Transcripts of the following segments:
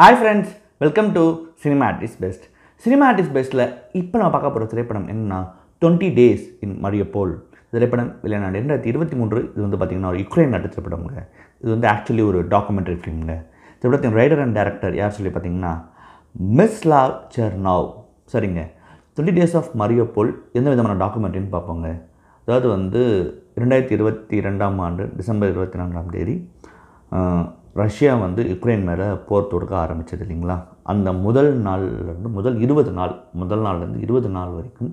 Hi friends, welcome to Cinema Artist Best. Cinema Artist Bestல இப்போ நான் பார்க்க போகிற திரைப்படம் என்னன்னா 20 Days in Mariupol. திரைப்படம் வெளியான 2023. இது வந்து பார்த்தீங்கன்னா ஒரு யுக்ரைன் நாட்டு திரைப்படம்ங்க. இது வந்து ஆக்சுவலி ஒரு டாக்குமெண்ட்ரி ஃபிலிம்ங்க. திரைப்படத்தின் ரைட்டர் அண்ட் டைரக்டர் யார் சொல்லி பார்த்தீங்கன்னா மிஸ்லாவ் செர்னோவ். சரிங்க, 20 Days of Mariupol எந்த விதமான டாக்குமெண்ட்ரின்னு பார்ப்போங்க. அதாவது வந்து 2022 ஆண்டு டிசம்பர் 24 ரஷ்யா வந்து யுக்ரைன் மேலே போர் தொடுக்க ஆரம்பிச்சது இல்லைங்களா. அந்த முதல் நாள்லேருந்து முதல் 20 நாள் வரைக்கும்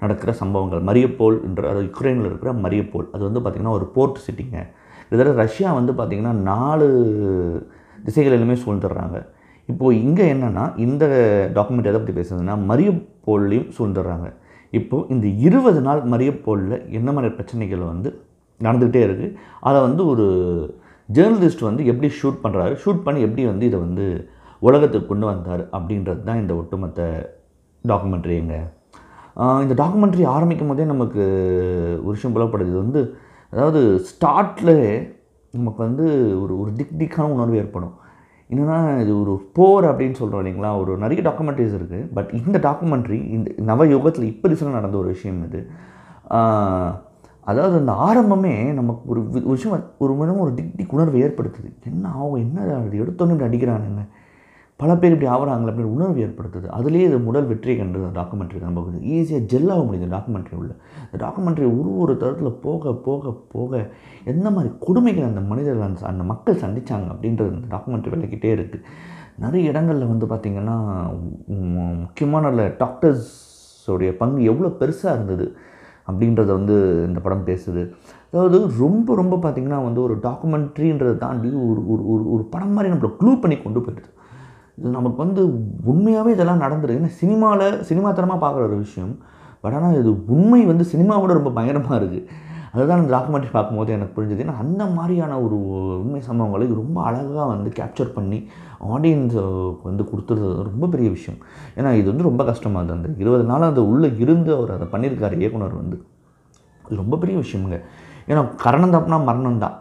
நடக்கிற சம்பவங்கள் மரியப்போல் என்ற அதாவது யுக்ரைனில் இருக்கிற மரியப்போல் அது வந்து பார்த்திங்கன்னா ஒரு போர்ட் சிட்டிங்க. இதில் ரஷ்யா வந்து பார்த்திங்கன்னா 4 திசைகளிலுமே சூழ்ந்துடுறாங்க. இப்போது இங்கே என்னென்னா இந்த டாக்குமெண்ட் எதை பற்றி பேசுறதுன்னா மரியப்போல்லையும் சூழ்ந்துடுறாங்க. இப்போது இந்த 20 நாள் மரியப்போலில் என்ன மாதிரி பிரச்சனைகள் வந்து நடந்துக்கிட்டே இருக்குது, அதை வந்து ஒரு ஜேர்னலிஸ்ட் வந்து எப்படி ஷூட் பண்ணி எப்படி வந்து இதை வந்து உலகத்துக்கு கொண்டு வந்தார் அப்படின்றது தான் இந்த ஒட்டுமொத்த டாக்குமெண்ட்ரிங்க. இந்த டாக்குமெண்ட்ரி ஆரம்பிக்கும் போதே நமக்கு ஒரு விஷயம் புலப்படுது. இது வந்து அதாவது ஸ்டார்ட்டில் நமக்கு வந்து ஒரு திக்கான உணர்வு ஏற்படும். என்னென்னா இது ஒரு போர் அப்படின்னு சொல்கிறோம் இல்லைங்களா. ஒரு நிறைய டாக்குமெண்ட்ரிஸ் இருக்குது, பட் இந்த டாக்குமெண்ட்ரி இந்த நவயுகத்தில் இப்போ ரீசெண்டாக நடந்த ஒரு விஷயம் இது. அதாவது அந்த ஆரம்பமே நமக்கு ஒரு விஷயம் ஒரு திக் உணர்வு ஏற்படுத்துது. என்ன ஆகும், என்ன அது எடுத்தோன்னு இப்படி அடிக்கிறானுங்க, பல பேர் இப்படி ஆகிறாங்களே அப்படின்னு உணர்வு ஏற்படுத்துது. அதுலேயே இது முதல் வெற்றி கண்டு அந்த டாக்குமெண்ட்ரி நமக்கு ஈஸியாக ஜெல்லாக முடியுது. டாக்குமெண்ட்ரி உள்ள இந்த டாக்குமெண்ட்ரி ஒரு தரத்தில் போக போக போக எந்த மாதிரி கொடுமைகள் அந்த மனிதர்கள் அந்த மக்கள் சந்தித்தாங்க அப்படின்றது அந்த டாக்குமெண்ட்ரி விளக்கிட்டே இருக்குது. நிறைய இடங்களில் வந்து பார்த்திங்கன்னா முக்கியமான டாக்டர்ஸோடைய பங்கு எவ்வளோ பெருசாக இருந்தது அப்படின்றத வந்து இந்த படம் பேசுது. அதாவது ரொம்ப பார்த்திங்கன்னா வந்து ஒரு டாக்குமெண்ட்ரின்றதை தாண்டி ஒரு படம் மாதிரி நம்மளை க்ளூ பண்ணி கொண்டு போயிடுது. இது நமக்கு வந்து உண்மையாகவே இதெல்லாம் நடந்துருக்கு. ஏன்னா சினிமாத்தனமாக பார்க்குற ஒரு விஷயம், பட் ஆனால் இது உண்மை வந்து சினிமாவோட ரொம்ப பயங்கரமாக இருக்குது. அதுதான் அந்த டாக்குமெண்ட்ரி பார்க்கும்போது எனக்கு புரிஞ்சுது. ஏன்னா அந்த மாதிரியான ஒரு உண்மை சம்பவங்களை ரொம்ப அழகாக வந்து கேப்சர் பண்ணி ஆடியன்ஸுக்கு வந்து கொடுத்துறது ரொம்ப பெரிய விஷயம். ஏன்னா இது வந்து ரொம்ப கஷ்டமாக இருந்தது. அந்த 20 நாள் அது உள்ளே இருந்து அவர் அதை பண்ணியிருக்கார் இயக்குனர் வந்து. இது ரொம்ப பெரிய விஷயமுங்க. ஏன்னா கரணம் தப்புனா மரணம் தான்.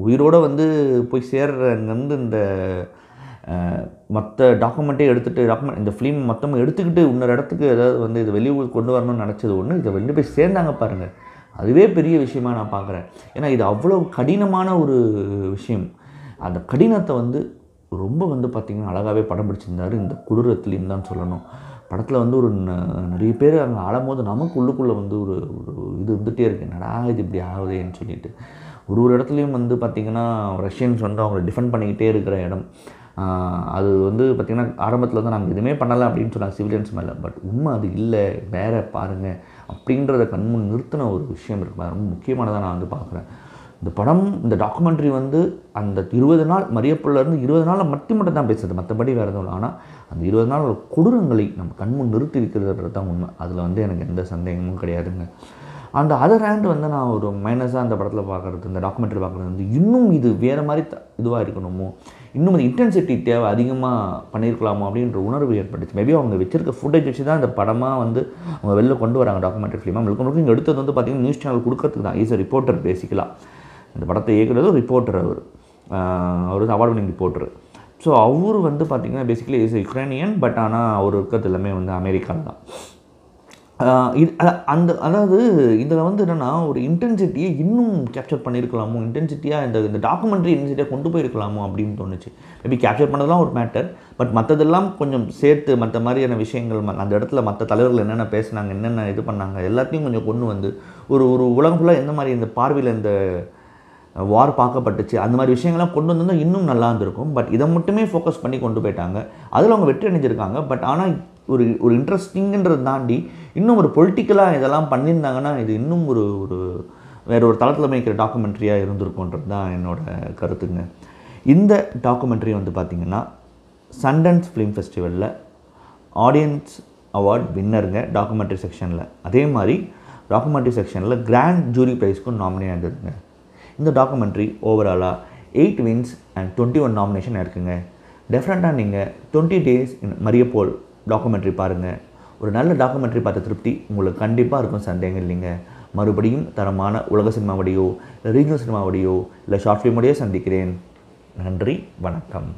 உயிரோடு வந்து போய் சேர்றங்கன்னு இந்த மற்ற டாக்குமெண்ட்டே எடுத்துகிட்டு இந்த ஃபிலிம் மொத்தமாக எடுத்துக்கிட்டு இன்னொரு இடத்துக்கு ஏதாவது வந்து இது வெளியூர் கொண்டு வரணும்னு நினச்சது ஒன்று. இதை வெளியே போய் சேர்ந்தாங்க பாருங்கள், அதுவே பெரிய விஷயமாக நான் பார்க்குறேன். ஏன்னா இது அவ்வளோ கடினமான ஒரு விஷயம். அந்த கடினத்தை வந்து ரொம்ப வந்து பார்த்திங்கன்னா அழகாகவே படம் பிடிச்சிருந்தார் இந்த குளிரத்துலேயும் தான் சொல்லணும். படத்தில் வந்து ஒரு நிறைய பேர் அங்கே ஆளும்போது நமக்கு உள்ளுக்குள்ளே வந்து ஒரு இது இருந்துகிட்டே இருக்குது, என்னடா இது இப்படி ஆகுதேன்னு சொல்லிட்டு. ஒரு இடத்துலையும் வந்து பார்த்திங்கன்னா ரஷ்யன்ஸ் வந்து அவங்கள டிஃபெண்ட் பண்ணிக்கிட்டே இருக்கிற இடம். அது வந்து பார்த்திங்கன்னா ஆரம்பத்தில் வந்து நாங்கள் எதுவுமே பண்ணலை அப்படின்னு சொன்னாங்க சிவிலியன்ஸ் மேலே, பட் உண்மை அது இல்லை, வேறு பாருங்கள் அப்படின்றத கண்முன் நிறுத்தின ஒரு விஷயம் இருக்குது. ரொம்ப முக்கியமானதாக நான் வந்து பார்க்குறேன். இந்த படம் இந்த டாக்குமெண்ட்ரி வந்து அந்த 20 நாள் மரியப்போல்லேருந்து 20 நாளில் மட்டும் தான் பேசுறது, மற்றபடி வேறு எதுவும் இல்லை. ஆனால் அந்த 20 நாள் கொடூரங்களை நம்ம கண்முன் நிறுத்தி இருக்கிறது தான் உண்மை. அதில் வந்து எனக்கு எந்த சந்தேகமும் கிடையாதுங்க. அந்த அதர் ஹேண்ட் வந்து நான் ஒரு மைனஸாக அந்த படத்தில் பார்க்குறது, இந்த டாக்குமெண்ட்ரி பார்க்குறது வந்து இன்னும் இது வேறு மாதிரி இதுவாக இருக்கணுமோ, இன்னும் அந்த இன்டென்சிட்டி தேவை அதிகமாக பண்ணியிருக்கலாமோ அப்படின்ற உணர்வு ஏற்பட்டுச்சு. மேபி அவங்க வச்சிருக்க ஃபுட்டேஜ் வச்சு தான் இந்த படமாக வந்து அவங்க வெளில கொண்டு வராங்க டாக்குமெண்ட்ரி ஃபிலிமாக. முழுக்க இங்கே எடுத்தது வந்து பார்த்திங்கன்னா நியூஸ் சேனல் கொடுக்கறதுக்கு தான். ஈஸ் அ ரிப்போர்ட்டர் பேசிக்கலாம். இந்த படத்தை இயக்குறது ஒரு ரிப்போர்ட்டர், அவர் வந்து அவார்ட் வின்னிங் ரிப்போர்ட்டர். ஸோ அவர் வந்து பார்த்திங்கன்னா பேசிக்கலி இஸ் யுக்ரைனியன், பட் ஆனால் அவர் இருக்கிறது எல்லாமே வந்து அமெரிக்காவில் தான். அதாவது இதில் வந்து என்னென்னா ஒரு இன்டென்சிட்டியை இன்னும் கேப்சர் பண்ணியிருக்கலாமோ, இன்டென்சிட்டியாக இந்த டாக்குமெண்ட்ரி இன்டென்சிட்டியாக கொண்டு போயிருக்கலாமோ அப்படின்னு தோணுச்சு. மேபி கேப்சர் பண்ணதெல்லாம் ஒரு மேட்டர், பட் மற்றதெல்லாம் கொஞ்சம் சேர்த்து மற்ற மாதிரியான விஷயங்கள் அந்த இடத்துல மற்ற தலைவர்கள் என்னென்ன பேசுனாங்க, என்னென்ன இது பண்ணாங்க எல்லாத்தையும் கொஞ்சம் கொண்டு வந்து ஒரு உலகம் ஃபுல்லாக எந்த மாதிரி இந்த பார்வையில் இந்த வார் பார்க்கப்பட்டுச்சு அந்த மாதிரி விஷயங்கள்லாம் கொண்டு வந்தால் இன்னும் நல்லா இருந்திருக்கும். பட் இதை மட்டுமே ஃபோக்கஸ் பண்ணி கொண்டு போயிட்டாங்க. அதில் அவங்க வெற்றி அடைஞ்சிருக்காங்க. பட் ஆனால் ஒரு இன்ட்ரெஸ்டிங்கிறத தாண்டி இன்னும் ஒரு பொலிட்டிக்கலாக இதெல்லாம் பண்ணியிருந்தாங்கன்னா இது இன்னும் வேறு ஒரு தளத்தில் மேய்க்கிற டாக்குமெண்ட்ரியாக இருந்திருக்குன்றது தான் என்னோடய கருத்துங்க. இந்த டாக்குமெண்ட்ரி வந்து பார்த்திங்கன்னா சண்டன்ஸ் ஃபிலிம் ஃபெஸ்டிவலில் ஆடியன்ஸ் அவார்ட் வின்னருங்க டாக்குமெண்ட்ரி செக்ஷனில். அதே மாதிரி டாக்குமெண்ட்ரி செக்ஷனில் கிராண்ட் ஜூரி ப்ரைஸ்க்கும் நாமினேட் ஆகிருக்குங்க. இந்த டாக்குமெண்ட்ரி ஓவராலாக 8 wins and 21 நாமினேஷன் இருக்குங்க. டெஃபினட்டாக நீங்கள் 20 Days in Mariupol டாக்குமெண்ட்ரி பாருங்கள். ஒரு நல்ல டாக்குமெண்ட்ரி பார்த்த திருப்தி உங்களுக்கு கண்டிப்பாக இருக்கும், சந்தேகம் இல்லைங்க. மறுபடியும் தரமான உலக சினிமாவடியோ இல்லை ரீஜனல் சினிமாவடியோ இல்லை ஷார்ட் ஃபிலிமோடையோ சந்திக்கிறேன். நன்றி, வணக்கம்.